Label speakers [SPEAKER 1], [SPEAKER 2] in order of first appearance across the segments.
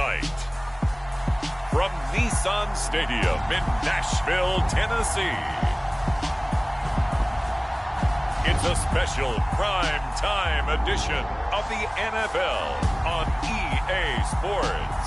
[SPEAKER 1] fight. From Nissan Stadium in Nashville, Tennessee, it's a special prime time edition of the NFL on EA Sports.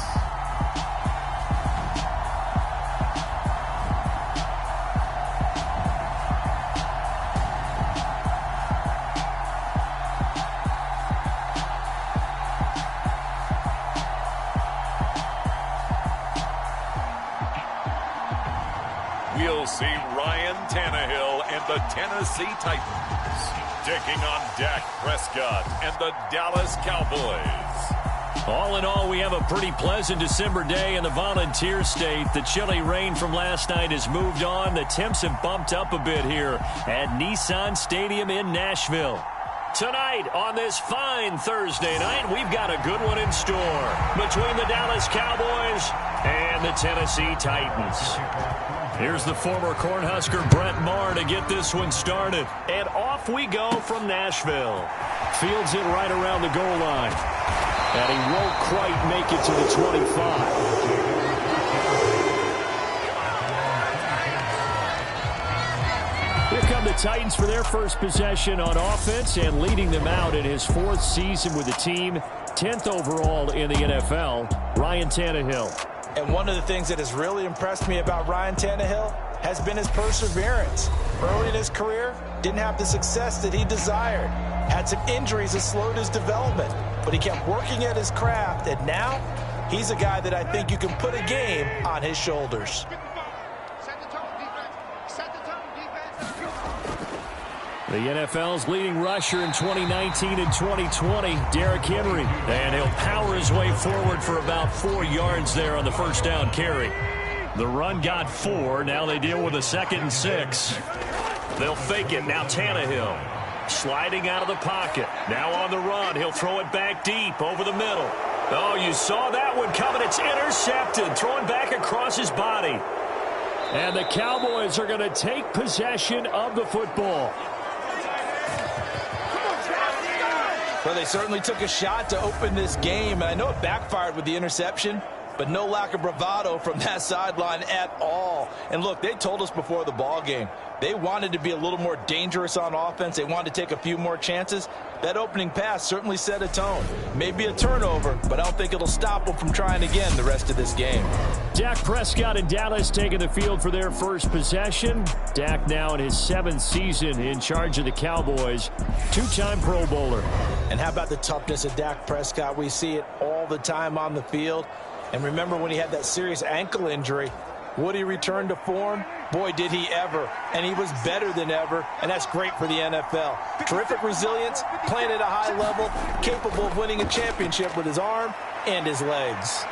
[SPEAKER 1] We'll see Ryan Tannehill and the Tennessee Titans taking on Dak Prescott and the Dallas Cowboys.
[SPEAKER 2] All in all, we have a pretty pleasant December day in the Volunteer State. The chilly rain from last night has moved on. The temps have bumped up a bit here at Nissan Stadium in Nashville. Tonight, on this fine Thursday night, we've got a good one in store between the Dallas Cowboys and the Tennessee Titans. Here's the former Cornhusker Brett Maher to get this one started. And off we go from Nashville. Fields it right around the goal line. And he won't quite make it to the 25. Here come the Titans for their first possession on offense, and leading them out in his 4th season with the team, 10th overall in the NFL, Ryan Tannehill.
[SPEAKER 3] And one of the things that has really impressed me about Ryan Tannehill has been his perseverance. Early in his career, didn't have the success that he desired. Had some injuries that slowed his development, but he kept working at his craft, and now he's a guy that I think you can put a game on his shoulders.
[SPEAKER 2] The NFL's leading rusher in 2019 and 2020, Derrick Henry. And he'll power his way forward for about 4 yards there on the first down carry. The run got 4. Now they deal with a 2nd and 6. They'll fake it. Now Tannehill sliding out of the pocket. Now on the run. He'll throw it back deep over the middle. Oh, you saw that one coming. It's intercepted. Throwing back across his body. And the Cowboys are going to take possession of the football.
[SPEAKER 3] Well, they certainly took a shot to open this game, and I know it backfired with the interception, but no lack of bravado from that sideline at all. And look, they told us before the ball game, they wanted to be a little more dangerous on offense. They wanted to take a few more chances. That opening pass certainly set a tone. Maybe a turnover, but I don't think it'll stop them from trying again the rest of this game.
[SPEAKER 2] Dak Prescott and Dallas taking the field for their first possession. Dak now in his 7th season in charge of the Cowboys. 2-time Pro Bowler.
[SPEAKER 3] And how about the toughness of Dak Prescott? We see it all the time on the field. And remember when he had that serious ankle injury, would he return to form? Boy, did he ever. And he was better than ever, and that's great for the NFL. Terrific resilience, playing at a high level, capable of winning a championship with his arm and his legs.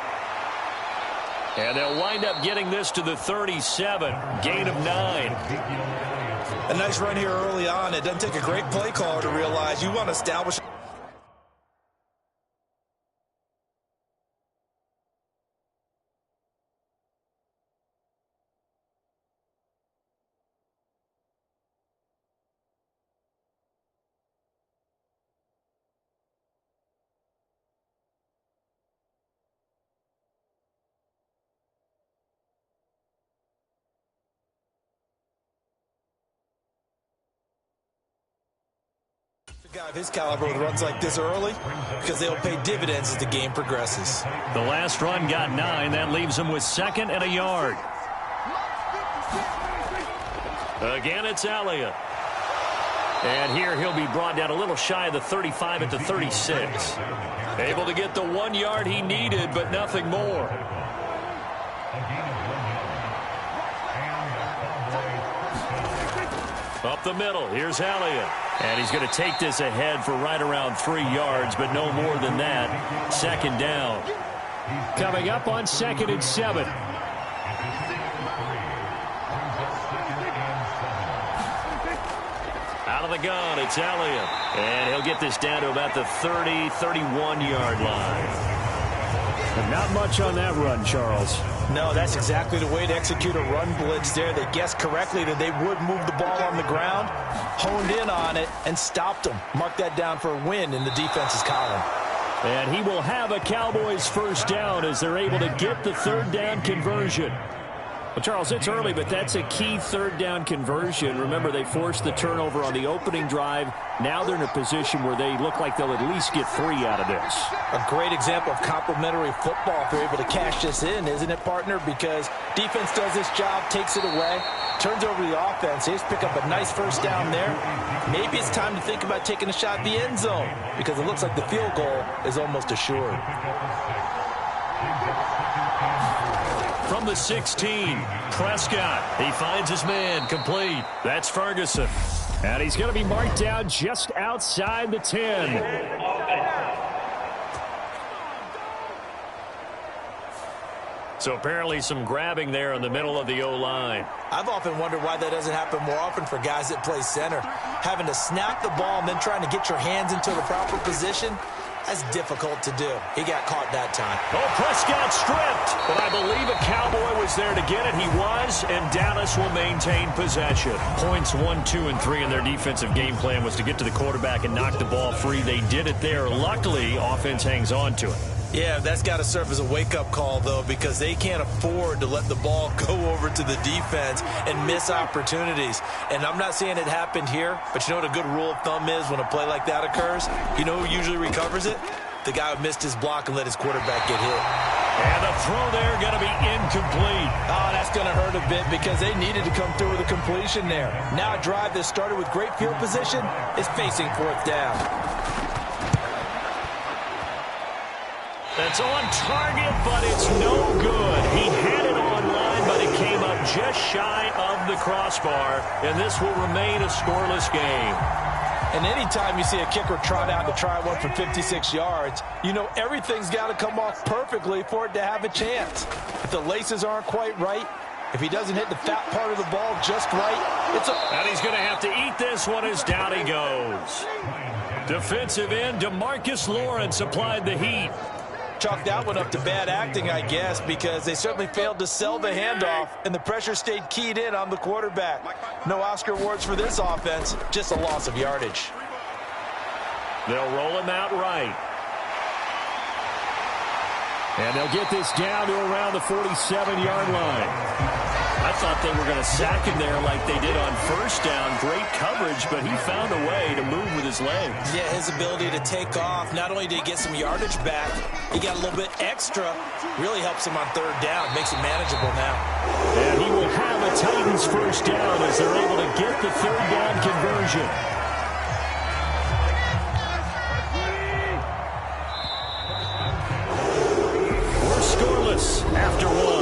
[SPEAKER 2] And they'll wind up getting this to the 37, gain of 9.
[SPEAKER 3] A nice run here early on. It doesn't take a great play caller to realize you want to establish. A guy of his caliber runs like this early because they'll pay dividends as the game progresses.
[SPEAKER 2] The last run got 9. That leaves him with 2nd and a yard. Again, it's Elliott. And here he'll be brought down a little shy of the 35 at the 36. Able to get the 1 yard he needed, but nothing more. Up the middle, here's Elliott. And he's going to take this ahead for right around 3 yards, but no more than that. 2nd down. Coming up on 2nd and 7. Out of the gun, it's Elliott. And he'll get this down to about the 30, 31-yard line. And not much on that run, Charles.
[SPEAKER 3] No, that's exactly the way to execute a run blitz there. They guessed correctly that they would move the ball on the ground, honed in on it, and stopped them. Mark that down for a win in the defense's column.
[SPEAKER 2] And he will have a Cowboys first down as they're able to get the third down conversion. Well, Charles, it's early, but that's a key third down conversion. Remember, they forced the turnover on the opening drive. Now they're in a position where they look like they'll at least get 3 out of this.
[SPEAKER 3] A great example of complementary football if they're able to cash this in, isn't it, partner? Because defense does this job, takes it away, turns over the offense. They just pick up a nice first down there. Maybe it's time to think about taking a shot at the end zone because it looks like the field goal is almost assured.
[SPEAKER 2] From the 16, Prescott. He finds his man, complete. That's Ferguson. And he's going to be marked down just outside the 10. So apparently some grabbing there in the middle of the O-line.
[SPEAKER 3] I've often wondered why that doesn't happen more often for guys that play center. Having to snap the ball and then trying to get your hands into the proper position, that's difficult to do. He got caught that time.
[SPEAKER 2] Oh, Prescott stripped. But I believe a Cowboy was there to get it. He was, and Dallas will maintain possession. Points 1, 2, and 3 in their defensive game plan was to get to the quarterback and knock the ball free. They did it there. Luckily, offense hangs on to it.
[SPEAKER 3] Yeah, that's got to serve as a wake-up call, though, because they can't afford to let the ball go over to the defense and miss opportunities. And I'm not saying it happened here, but you know what a good rule of thumb is when a play like that occurs? You know who usually recovers it? The guy who missed his block and let his quarterback get hit.
[SPEAKER 2] And the throw there going to be incomplete.
[SPEAKER 3] Oh, that's going to hurt a bit because they needed to come through with a completion there. Now a drive that started with great field position is facing 4th down.
[SPEAKER 2] That's on target, but it's no good. He had it on line, but it came up just shy of the crossbar, and this will remain a scoreless game.
[SPEAKER 3] And anytime you see a kicker trot out to try one from 56 yards, you know everything's got to come off perfectly for it to have a chance. If the laces aren't quite right, if he doesn't hit the fat part of the ball just right, it's a...
[SPEAKER 2] And he's going to have to eat this one as down he goes. Defensive end, DeMarcus Lawrence applied the heat.
[SPEAKER 3] Chalk that one up to bad acting, I guess, because they certainly failed to sell the handoff, and the pressure stayed keyed in on the quarterback. No Oscar awards for this offense, just a loss of yardage.
[SPEAKER 2] They'll roll him out right. And they'll get this down to around the 47-yard line. I thought they were going to sack him there like they did on first down. Great coverage, but he found a way to move with his legs.
[SPEAKER 3] Yeah, his ability to take off. Not only did he get some yardage back, he got a little bit extra. Really helps him on 3rd down. Makes it manageable now.
[SPEAKER 2] And he will have a Titans first down as they're able to get the 3rd down conversion. We're scoreless after 1.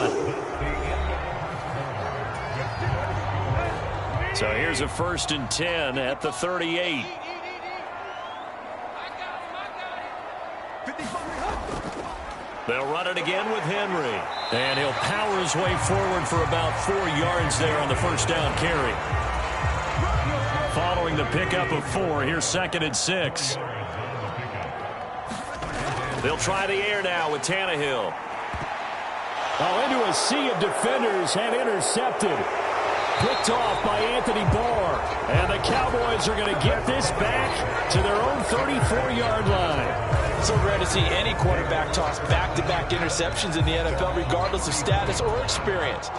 [SPEAKER 2] So here's a 1st and 10 at the 38. They'll run it again with Henry. And he'll power his way forward for about 4 yards there on the first down carry. Following the pickup of 4, here's 2nd and 6. They'll try the air now with Tannehill. Oh, into a sea of defenders and intercepted. Picked off by Anthony Barr. And the Cowboys are going to get this back to their own 34-yard line.
[SPEAKER 3] So rare to see any quarterback toss back-to-back interceptions in the NFL, regardless of status or experience.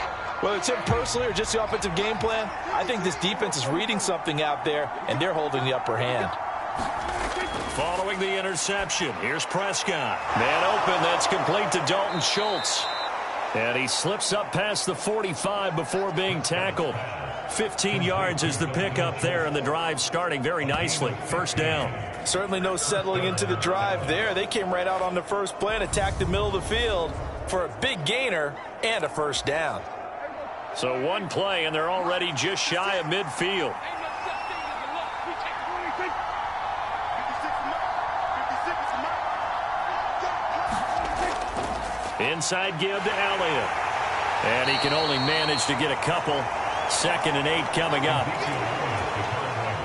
[SPEAKER 3] Whether it's him personally or just the offensive game plan, I think this defense is reading something out there, and they're holding the upper hand.
[SPEAKER 2] Following the interception, here's Prescott. Man open, that's complete to Dalton Schultz. And he slips up past the 45 before being tackled. 15 yards is the pickup there, and the drive starting very nicely. First down.
[SPEAKER 3] Certainly no settling into the drive there. They came right out on the first play and attacked the middle of the field for a big gainer and a first down.
[SPEAKER 2] So one play, and they're already just shy of midfield. Inside give to Elliott. And he can only manage to get a couple. 2nd and 8 coming up.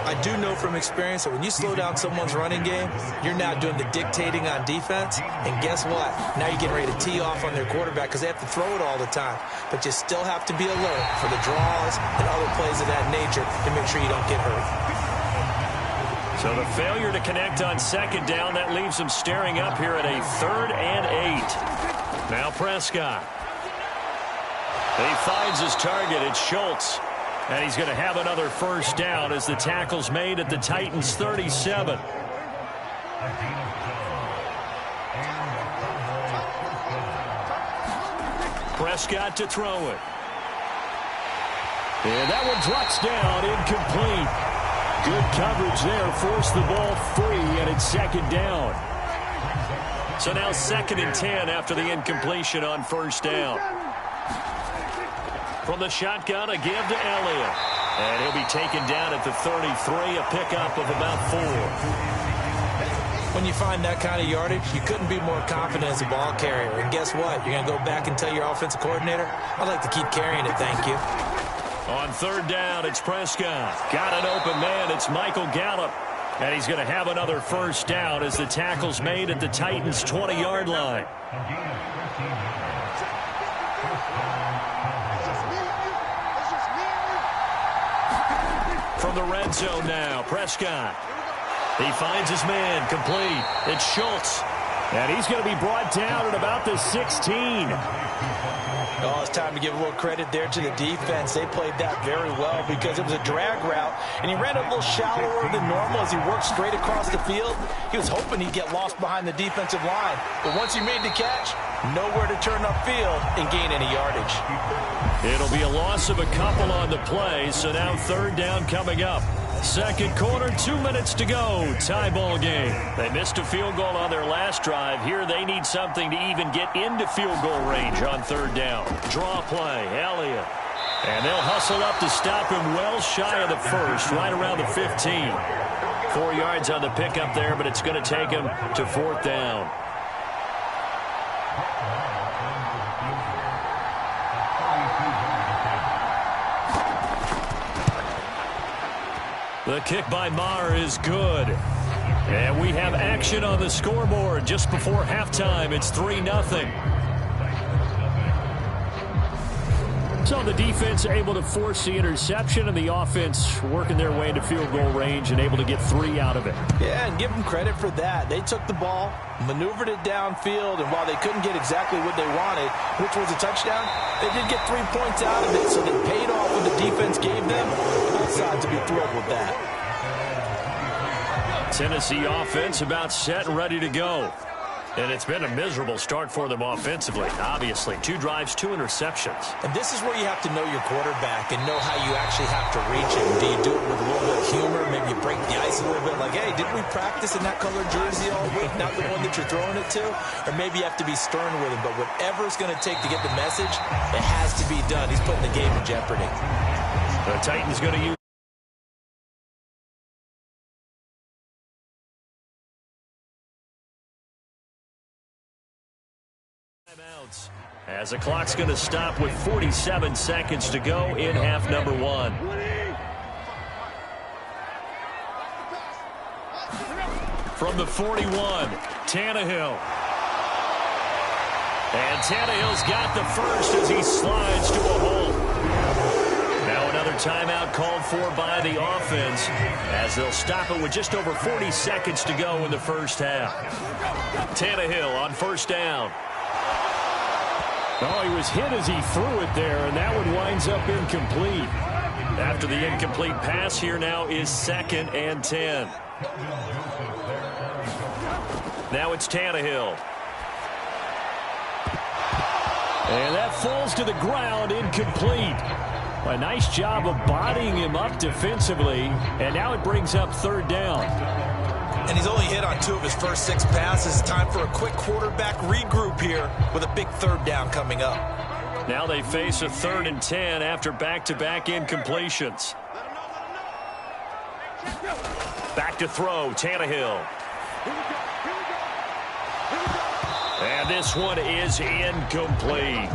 [SPEAKER 3] I do know from experience that when you slow down someone's running game, you're now doing the dictating on defense. And guess what? Now you're getting ready to tee off on their quarterback because they have to throw it all the time. But you still have to be alert for the draws and other plays of that nature to make sure you don't get hurt.
[SPEAKER 2] So the failure to connect on second down, that leaves them staring up here at a 3rd and 8. Now Prescott. He finds his target. It's Schultz. And he's going to have another first down as the tackle's made at the Titans' 37. Prescott to throw it. And that one drops down, incomplete. Good coverage there, forced the ball free, and it's second down. So now 2nd and 10 after the incompletion on first down. From the shotgun, a give to Elliott. And he'll be taken down at the 33, a pickup of about 4.
[SPEAKER 3] When you find that kind of yardage, you couldn't be more confident as a ball carrier. And guess what? You're going to go back and tell your offensive coordinator, I'd like to keep carrying it, thank you.
[SPEAKER 2] On 3rd down, it's Prescott. Got an open man. It's Michael Gallup. And he's going to have another first down as the tackle's made at the Titans' 20-yard line. From the red zone now, Prescott. He finds his man, complete. It's Schultz. And he's going to be brought down at about the 16.
[SPEAKER 3] Oh, it's time to give a little credit there to the defense. They played that very well because it was a drag route, and he ran a little shallower than normal as he worked straight across the field. He was hoping he'd get lost behind the defensive line, but once he made the catch, nowhere to turn upfield and gain any yardage.
[SPEAKER 2] It'll be a loss of a couple on the play, so now 3rd down coming up. Second quarter, 2 minutes to go. Tie ball game. They missed a field goal on their last drive. Here they need something to even get into field goal range on 3rd down. Draw play, Elliott. And they'll hustle up to stop him well shy of the first, right around the 15. 4 yards on the pickup there, but it's going to take him to 4th down. The kick by Maher is good. And we have action on the scoreboard just before halftime. It's 3-0. So the defense able to force the interception, and the offense working their way into field goal range and able to get 3 out of it.
[SPEAKER 3] Yeah, and give them credit for that. They took the ball, maneuvered it downfield, and while they couldn't get exactly what they wanted, which was a touchdown, they did get 3 points out of it, so they paid off what the defense gave them. Both sides to be thrilled with that.
[SPEAKER 2] Tennessee offense about set and ready to go. And it's been a miserable start for them offensively. Obviously, 2 drives, 2 interceptions.
[SPEAKER 3] And this is where you have to know your quarterback and know how you actually have to reach him. Do you do it with a little bit of humor? Maybe you break the ice a little bit like, hey, didn't we practice in that colored jersey all week? Not the one that you're throwing it to? Or maybe you have to be stern with him. But whatever it's going to take to get the message, it has to be done. He's putting the game in jeopardy.
[SPEAKER 2] The Titans going to use timeouts as the clock's going to stop with 47 seconds to go in half number 1. From the 41, Tannehill. And Tannehill's got the first as he slides to a hole. Now another timeout called for by the offense as they'll stop it with just over 40 seconds to go in the first half. Tannehill on first down. Oh, he was hit as he threw it there, and that one winds up incomplete. After the incomplete pass, here now is 2nd and 10. Now it's Tannehill. And that falls to the ground, incomplete. A nice job of bodying him up defensively, and now it brings up 3rd down.
[SPEAKER 3] And he's only hit on 2 of his first 6 passes. Time for a quick quarterback regroup here with a big 3rd down coming up.
[SPEAKER 2] Now they face a 3rd and 10 after back-to-back incompletions. Back to throw, Tannehill. And this one is incomplete.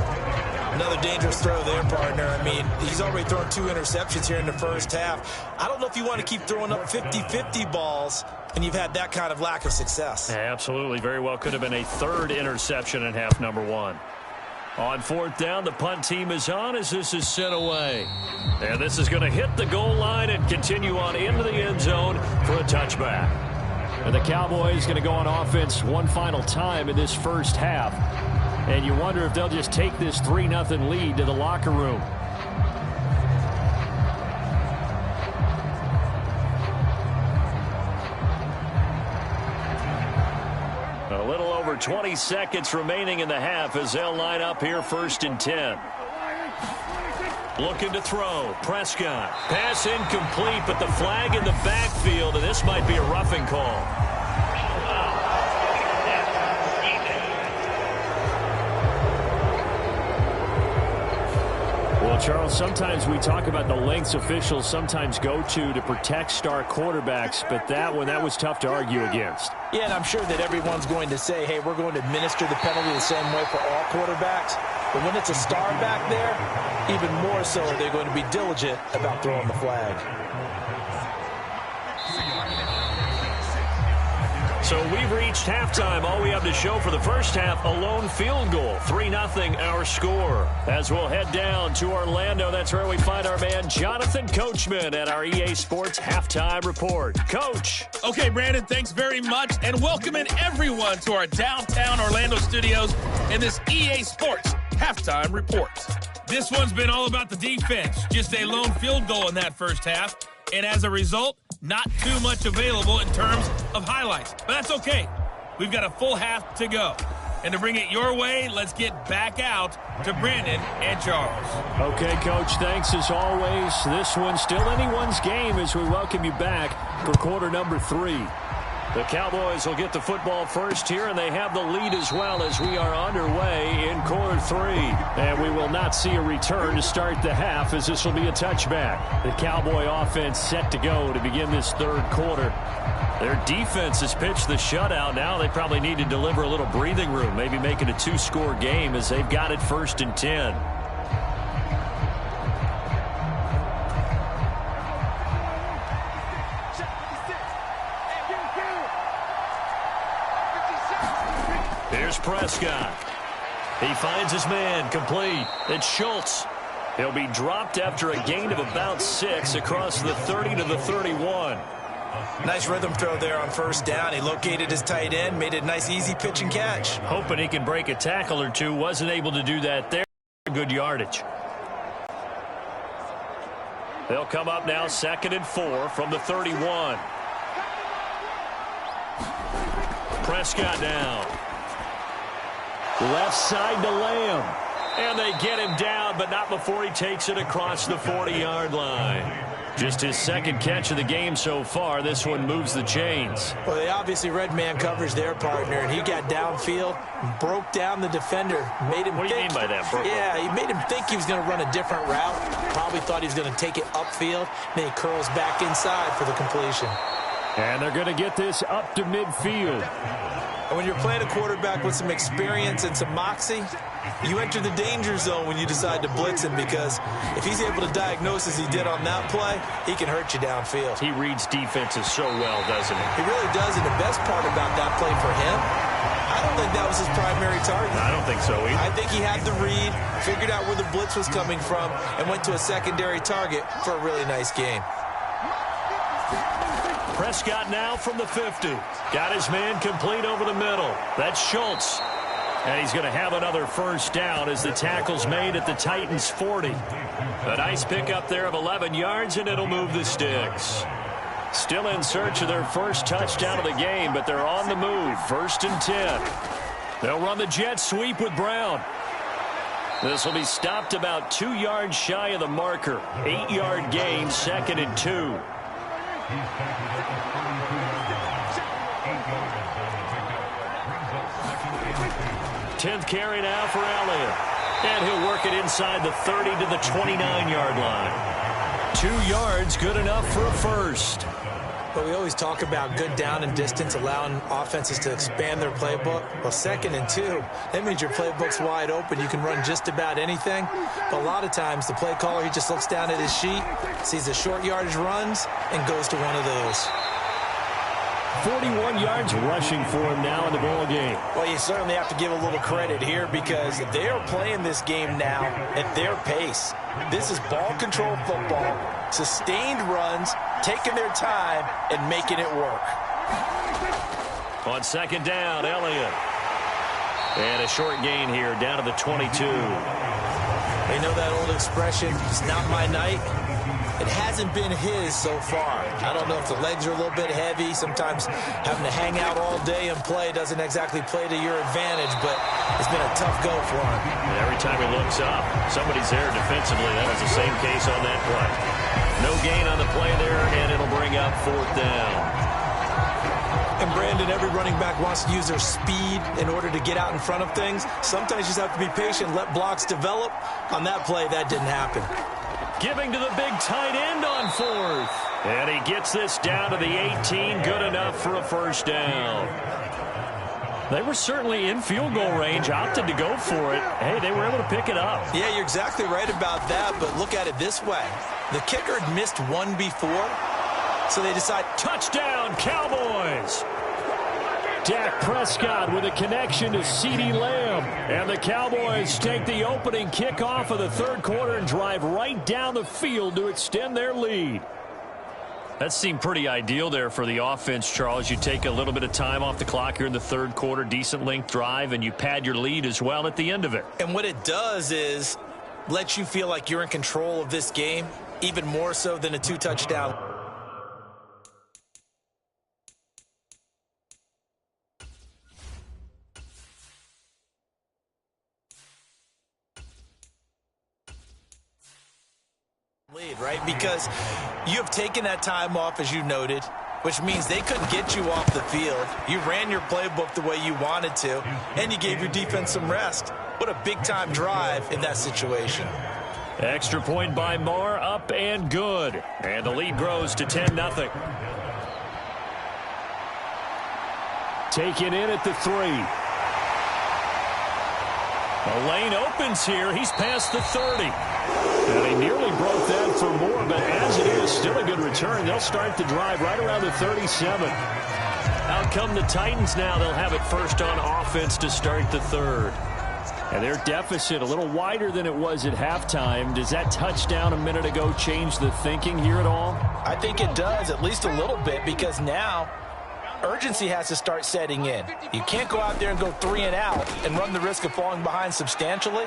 [SPEAKER 3] Another dangerous throw there, partner. I mean, he's already thrown 2 interceptions here in the first half. I don't know if you want to keep throwing up 50-50 balls, and you've had that kind of lack of success.
[SPEAKER 2] Absolutely. Very well could have been a 3rd interception in half number 1. On fourth down, the punt team is on as this is sent away. And this is going to hit the goal line and continue on into the end zone for a touchback. And the Cowboys going to go on offense one final time in this first half. And you wonder if they'll just take this 3-0 lead to the locker room. A little over 20 seconds remaining in the half as they'll line up here 1st and 10. Looking to throw. Prescott. Pass incomplete, but the flag in the backfield, and this might be a roughing call. Well, Charles, sometimes we talk about the lengths officials sometimes go to protect star quarterbacks, but that was tough to argue against.
[SPEAKER 3] Yeah, and I'm sure that everyone's going to say, hey, we're going to administer the penalty the same way for all quarterbacks. But when it's a star back there, even more so are they going to be diligent about throwing the flag.
[SPEAKER 2] So we've reached halftime. All we have to show for the first half, a lone field goal. 3-0 our score. As we'll head down to Orlando, that's where we find our man Jonathan Coachman at our EA Sports Halftime Report. Coach.
[SPEAKER 4] Okay, Brandon, thanks very much. And welcoming everyone to our downtown Orlando studios in this EA Sports Halftime Report. This one's been all about the defense. Just a lone field goal in that first half. And as a result, not too much available in terms of highlights. But that's okay. We've got a full half to go. And to bring it your way, let's get back out to Brandon and Charles.
[SPEAKER 2] Okay, Coach, thanks as always. This one's still anyone's game as we welcome you back for quarter number 3. The Cowboys will get the football first here, and they have the lead as well as we are underway in quarter 3. And we will not see a return to start the half as this will be a touchback. The Cowboy offense set to go to begin this third quarter. Their defense has pitched the shutout. Now they probably need to deliver a little breathing room, maybe make it a 2-score game as they've got it 1st and 10. Here's Prescott. He finds his man complete. It's Schultz. He'll be dropped after a gain of about 6 across the 30 to the 31.
[SPEAKER 3] Nice rhythm throw there on first down. He located his tight end, made it a nice, easy pitch and catch.
[SPEAKER 2] Hoping he can break a tackle or two. Wasn't able to do that there. Good yardage. They'll come up now 2nd and 4 from the 31. Prescott now. Left side to Lamb. And they get him down, but not before he takes it across the 40-yard line. Just his second catch of the game so far. This one moves the chains.
[SPEAKER 3] Well, they obviously read man coverage their partner, and he got downfield, broke down the defender, made him
[SPEAKER 2] What do you mean by that?
[SPEAKER 3] Yeah, he made him think he was going to run a different route. Probably thought he was going to take it upfield. Then he curls back inside for the completion.
[SPEAKER 2] And they're going to get this up to midfield.
[SPEAKER 3] And when you're playing a quarterback with some experience and some moxie, you enter the danger zone when you decide to blitz him, because if he's able to diagnose as he did on that play, he can hurt you downfield.
[SPEAKER 2] He reads defenses so well, doesn't he?
[SPEAKER 3] He really does, and the best part about that play for him, I don't think that was his primary target.
[SPEAKER 2] I don't think so either.
[SPEAKER 3] I think he had the read, figured out where the blitz was coming from, and went to a secondary target for a really nice game.
[SPEAKER 2] Prescott now from the 50. Got his man complete over the middle. That's Schultz. And he's going to have another first down as the tackle's made at the Titans' 40. A nice pickup there of 11 yards, and it'll move the sticks. Still in search of their first touchdown of the game, but they're on the move. 1st and 10. They'll run the jet sweep with Brown. This will be stopped about 2 yards shy of the marker. 8-yard gain, 2nd and 2. 10th carry now for Elliott. And he'll work it inside the 30 to the 29-yard line. 2 yards, good enough for a first.
[SPEAKER 3] But we always talk about good down and distance, allowing offenses to expand their playbook. Well, 2nd and 2, that means your playbook's wide open. You can run just about anything. But a lot of times, the play caller, he just looks down at his sheet, sees the short yardage runs, and goes to one of those.
[SPEAKER 2] 41 yards rushing for him now in the ball game.
[SPEAKER 3] Well, you certainly have to give a little credit here because they are playing this game now at their pace. This is ball control football, sustained runs, taking their time, and making it work.
[SPEAKER 2] On second down, Elliott. And a short gain here, down to the 22.
[SPEAKER 3] They know that old expression, it's not my night. It hasn't been his so far. I don't know if the legs are a little bit heavy. Sometimes having to hang out all day and play doesn't exactly play to your advantage, but it's been a tough go for him.
[SPEAKER 2] And every time he looks up, somebody's there defensively. That was the same case on that play. No gain on the play there, and it'll bring up fourth down.
[SPEAKER 3] And Brandon, every running back wants to use their speed in order to get out in front of things. Sometimes you just have to be patient, let blocks develop. On that play, that didn't happen.
[SPEAKER 2] Giving to the big tight end on fourth. And he gets this down to the 18. Good enough for a first down. They were certainly in field goal range, opted to go for it. Hey, they were able to pick it up.
[SPEAKER 3] Yeah, you're exactly right about that, but look at it this way. The kicker had missed one before, so they decide,
[SPEAKER 2] touchdown, Cowboys. Dak Prescott with a connection to CeeDee Lamb. And the Cowboys take the opening kickoff of the third quarter and drive right down the field to extend their lead. That seemed pretty ideal there for the offense, Charles. You take a little bit of time off the clock here in the third quarter, decent length drive, and you pad your lead as well at the end of it.
[SPEAKER 3] And what it does is let you feel like you're in control of this game, even more so than a two-touchdown. Lead, right? Because you have taken that time off, as you noted, which means they couldn't get you off the field. You ran your playbook the way you wanted to, and you gave your defense some rest. What a big-time drive in that situation.
[SPEAKER 2] Extra point by Moore, up and good. And the lead grows to 10-0. Taken in at the 3. The lane opens here. He's past the 30. And he nearly broke that for Moore, but as it is, still a good return. They'll start the drive right around the 37. Out come the Titans now. They'll have it first on offense to start the third. And their deficit a little wider than it was at halftime. Does that touchdown a minute ago change the thinking here at all?
[SPEAKER 3] I think it does, at least a little bit, because now urgency has to start setting in. You can't go out there and go 3 and out and run the risk of falling behind substantially,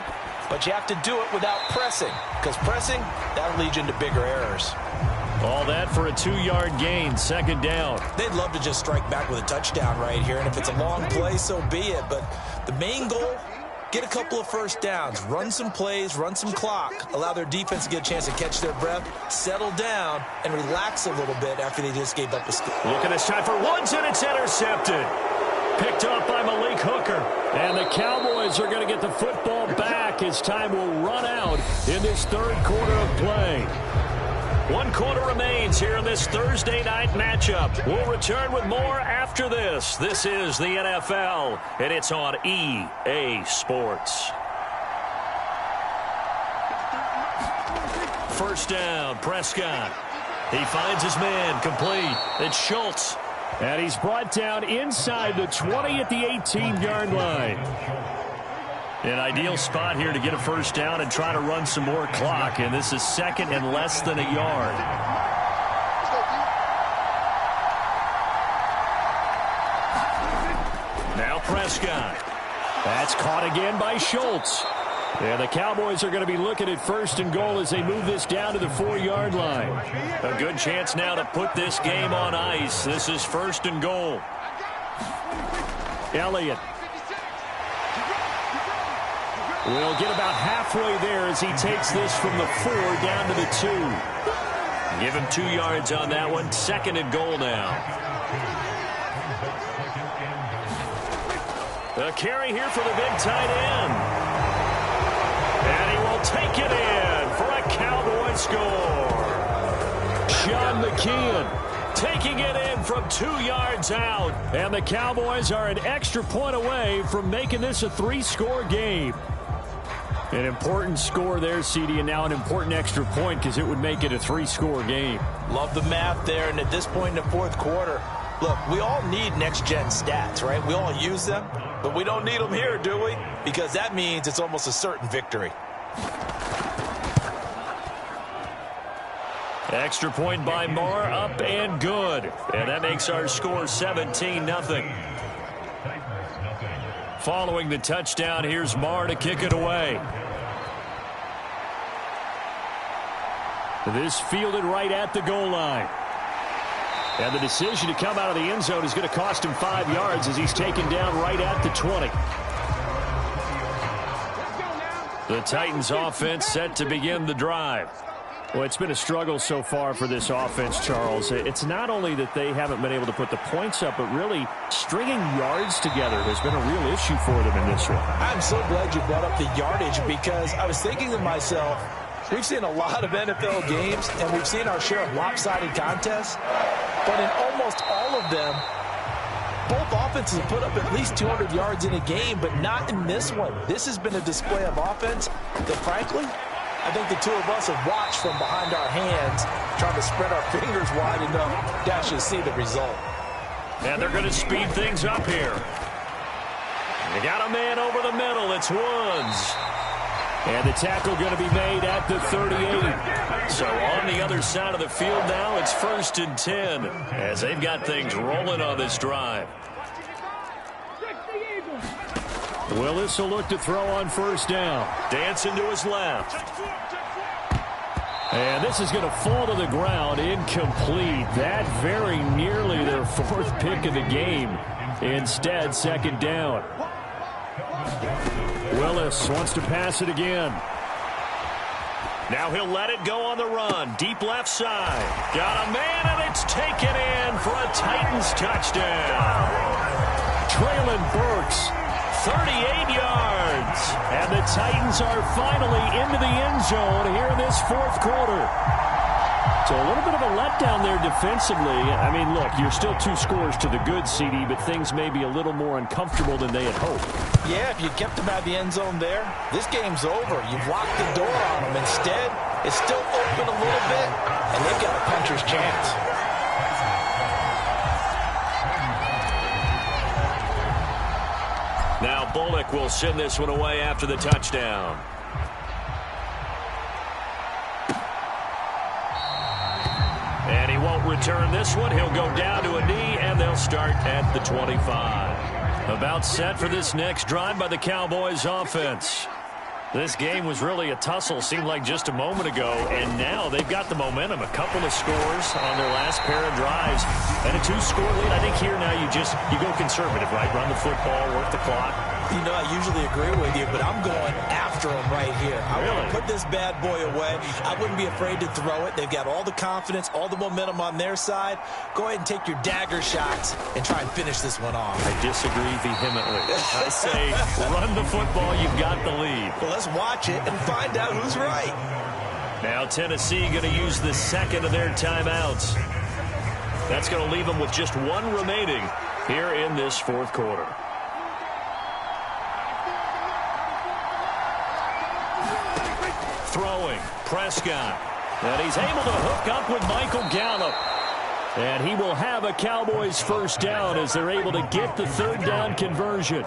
[SPEAKER 3] but you have to do it without pressing, because pressing, that'll lead you into bigger errors.
[SPEAKER 2] All that for a 2-yard gain, second down.
[SPEAKER 3] They'd love to just strike back with a touchdown right here, and if it's a long play, so be it. But the main goal, get a couple of first downs, run some plays, run some clock, allow their defense to get a chance to catch their breath, settle down, and relax a little bit after they just gave up a score.
[SPEAKER 2] Look at this time for Woods, and it's intercepted. Picked up by Malik Hooker. And the Cowboys are going to get the football back as time will run out in this third quarter of play. 1 quarter remains here in this Thursday night matchup. We'll return with more after this. This is the NFL, and it's on EA Sports. First down, Prescott. He finds his man, complete. It's Schultz. And he's brought down inside the 20 at the 18-yard line. An ideal spot here to get a first down and try to run some more clock. And this is second and less than a yard. Now Prescott. That's caught again by Schultz. And the Cowboys are going to be looking at first and goal as they move this down to the 4-yard line. A good chance now to put this game on ice. This is first and goal. Elliott will get about halfway there as he takes this from the 4 down to the 2. Give him 2 yards on that one. Second and goal now. A carry here for the big tight end. And he will take it in for a Cowboy score. Sean McKeon taking it in from 2 yards out. And the Cowboys are an extra point away from making this a 3-score game. An important score there, CD, and now an important extra point because it would make it a 3-score game.
[SPEAKER 3] Love the math there, and at this point in the fourth quarter, Look, we all need next-gen stats, right? We all use them, but we don't need them here, do we? Because that means it's almost a certain victory.
[SPEAKER 2] Extra point by Moore, up and good. And that makes our score 17-0. Following the touchdown, here's Moore to kick it away. This fielded right at the goal line. And the decision to come out of the end zone is going to cost him 5 yards as he's taken down right at the 20. The Titans offense set to begin the drive. Well, it's been a struggle so far for this offense, Charles. It's not only that they haven't been able to put the points up, but really stringing yards together has been a real issue for them in this one.
[SPEAKER 3] I'm so glad you brought up the yardage because I was thinking to myself, we've seen a lot of NFL games, and we've seen our share of lopsided contests, but in almost all of them, both offenses have put up at least 200 yards in a game, but not in this one. This has been a display of offense that, frankly, I think the two of us have watched from behind our hands, trying to spread our fingers wide enough to actually see the result.
[SPEAKER 2] And they're going to speed things up here. They got a man over the middle. It's Woods. And the tackle going to be made at the 38. So on the other side of the field now, it's 1st and 10 as they've got things rolling on this drive. Willis will look to throw on 1st down. Dancing to his left. And this is going to fall to the ground, incomplete. That very nearly their 4th pick of the game. Instead, 2nd down. Willis wants to pass it again. Now he'll let it go on the run. Deep left side. Got a man, and it's taken in for a Titans touchdown. Traylon Burks, 38 yards. And the Titans are finally into the end zone here in this 4th quarter. So a little bit of a letdown there defensively. I mean, look, you're still 2 scores to the good, CD, but things may be a little more uncomfortable than they had hoped.
[SPEAKER 3] Yeah, if you kept them out of the end zone there, this game's over. You've locked the door on them. Instead, it's still open a little bit, and they've got a puncher's chance.
[SPEAKER 2] Now Bullock will send this one away after the touchdown. And he won't return this one. He'll go down to a knee, and they'll start at the 25. About set for this next drive by the Cowboys offense. This game was really a tussle, seemed like just a moment ago, and now they've got the momentum. A couple of scores on their last pair of drives, and a 2-score lead. I think here now you go conservative, right? Run the football, work the clock.
[SPEAKER 3] You know, I usually agree with you, but I'm going after them right here. I want to put this bad boy away. I wouldn't be afraid to throw it. They've got all the confidence, all the momentum on their side. Go ahead and take your dagger shots and try and finish this one off.
[SPEAKER 2] I disagree vehemently. I say run the football. You've got the lead.
[SPEAKER 3] Well, let's watch it and find out who's right.
[SPEAKER 2] Now Tennessee going to use the 2nd of their timeouts. That's going to leave them with just 1 remaining here in this 4th quarter. Throwing, Prescott. And he's able to hook up with Michael Gallup. And he will have a Cowboys 1st down as they're able to get the 3rd down conversion.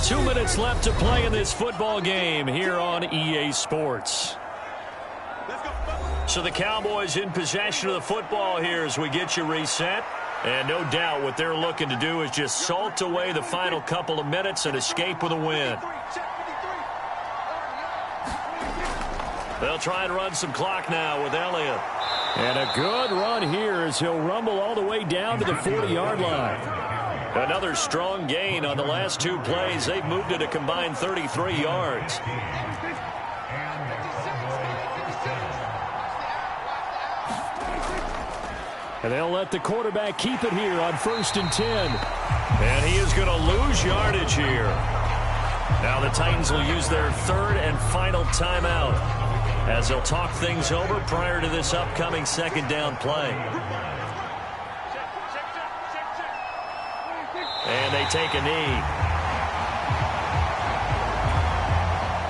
[SPEAKER 2] 2 minutes left to play in this football game here on EA Sports. So the Cowboys in possession of the football here as we get you reset. And no doubt what they're looking to do is just salt away the final couple of minutes and escape with a win. They'll try and run some clock now with Elliott. And a good run here as he'll rumble all the way down to the 40-yard line. Another strong gain on the last 2 plays. They've moved it a combined 33 yards. And they'll let the quarterback keep it here on 1st and 10. And he is going to lose yardage here. Now the Titans will use their 3rd and final timeout as they'll talk things over prior to this upcoming 2nd down play. And they take a knee.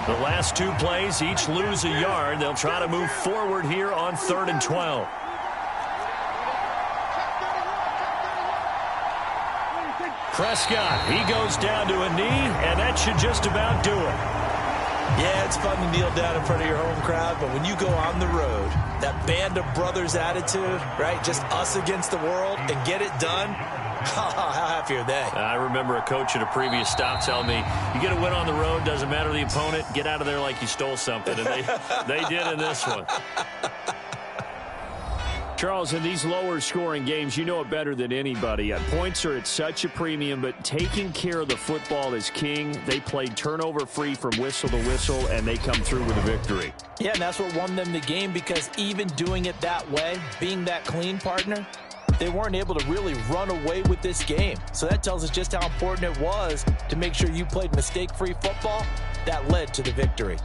[SPEAKER 2] The last two plays each lose a yard. They'll try to move forward here on 3rd and 12. Prescott, he goes down to a knee, and that should just about do it.
[SPEAKER 3] Yeah, it's fun to kneel down in front of your home crowd, but when you go on the road, that band of brothers attitude, right, just us against the world, and get it done, how happy are they?
[SPEAKER 2] I remember a coach at a previous stop telling me, you get a win on the road, doesn't matter the opponent, get out of there like you stole something, and they did in this one.
[SPEAKER 5] Charles, in these lower-scoring games, you know it better than anybody. Points are at such a premium, but taking care of the football is king. They played turnover-free from whistle to whistle, and they come through with a victory.
[SPEAKER 3] Yeah, and that's what won them the game, because even doing it that way, being that clean partner, they weren't able to really run away with this game. So that tells us just how important it was to make sure you played mistake-free football. That led to the victory.